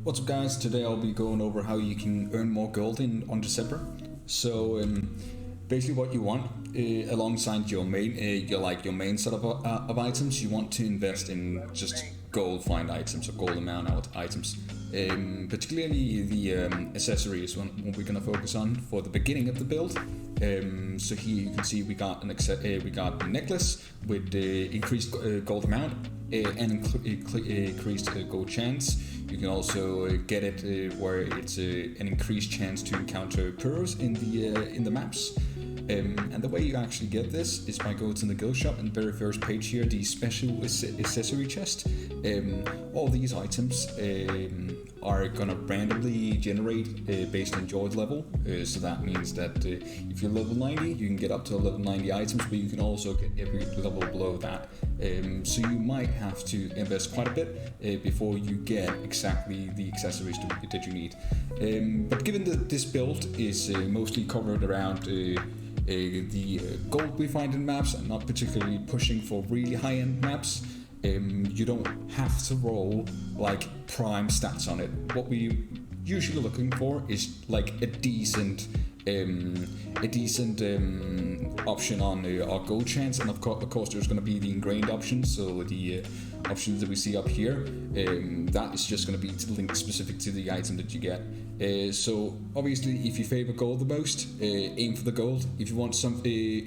What's up guys, today I'll be going over how you can earn more gold in Undecember. So basically what you want alongside your main your main set of items, you want to invest in just gold find items or gold amount items. Particularly the accessories what we're gonna focus on for the beginning of the build. So here you can see we got a necklace with increased gold amount and increased gold chance. You can also get it where it's an increased chance to encounter purrs in the maps. And the way you actually get this is by going to the guild shop and the very first page here, the special accessory chest. All these items are gonna randomly generate based on your level. So that means that if you're level 90, you can get up to level 90 items, but you can also get every level below that. So you might have to invest quite a bit before you get exactly the accessories that you need. But given that this build is mostly covered around the gold we find in maps and not particularly pushing for really high-end maps, you don't have to roll like prime stats on it. What we usually looking for is like a decent option on our gold chance, and of course there's going to be the ingrained options. So the options that we see up here, that is just going to be linked specific to the item that you get. So obviously, if you favor gold the most, aim for the gold. If you want something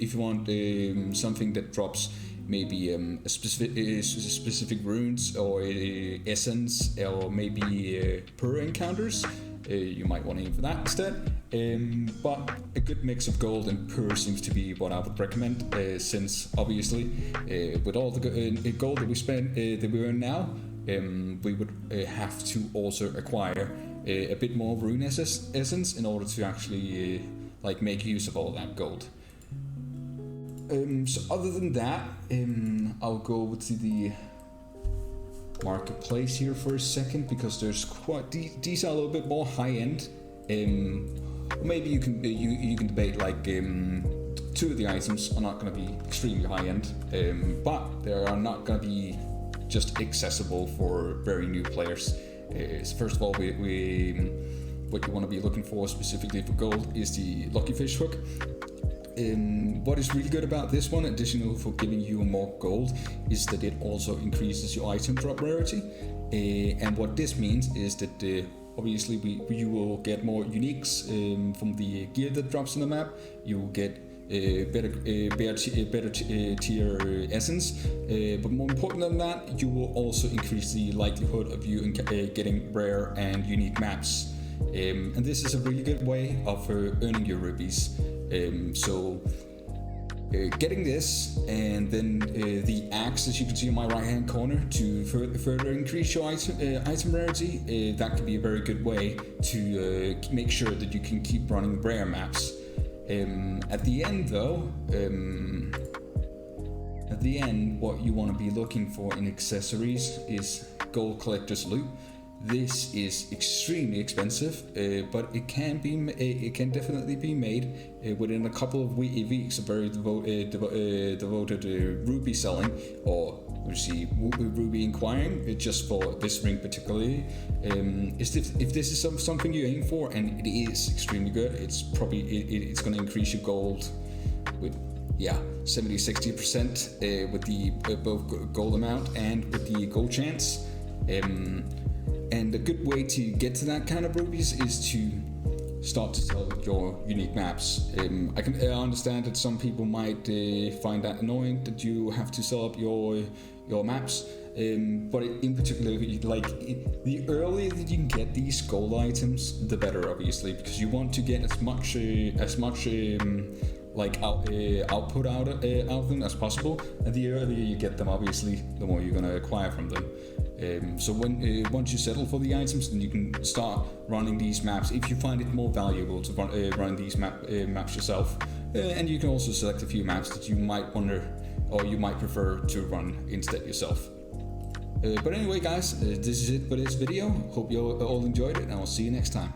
that drops maybe specific runes or essence or maybe per encounters, you might want to aim for that instead. But a good mix of gold and pur seems to be what I would recommend, since obviously with all the gold that we spend that we earn now, we would have to also acquire a bit more rune essence in order to actually like make use of all that gold. So other than that, I'll go over to the marketplace here for a second, because there's quite these are a little bit more high end. Maybe you can debate like two of the items are not going to be extremely high end, but they are not going to be just accessible for very new players. So first of all, what you want to be looking for specifically for gold is the lucky fish hook. What is really good about this one, additional for giving you more gold, is that it also increases your item drop rarity. And what this means is that obviously you will get more uniques from the gear that drops in the map. You will get better tier essence, but more important than that, you will also increase the likelihood of you getting rare and unique maps. And this is a really good way of earning your rubies. So getting this, and then the axe, as you can see in my right hand corner, to further increase your item rarity, that could be a very good way to make sure that you can keep running rare maps. At the end though, what you want to be looking for in accessories is gold collector's loot. This is extremely expensive, but it can definitely be made within a couple of weeks of very devoted ruby selling, or ruby inquiring, just for this ring particularly. If this is something you aim for, and it is extremely good, it's going to increase your gold with 70-60% with the both gold amount and with the gold chance. And a good way to get to that kind of rubies is to start to sell your unique maps. I understand that some people might find that annoying that you have to sell up your maps, but in particular, the earlier that you can get these gold items, the better, obviously, because you want to get as much output out of them as possible, and the earlier you get them, obviously, the more you're going to acquire from them. So once you settle for the items, then you can start running these maps if you find it more valuable to run these maps yourself. And you can also select a few maps that you might wonder or you might prefer to run instead yourself. But anyway guys, this is it for this video. Hope you all enjoyed it, and I'll see you next time.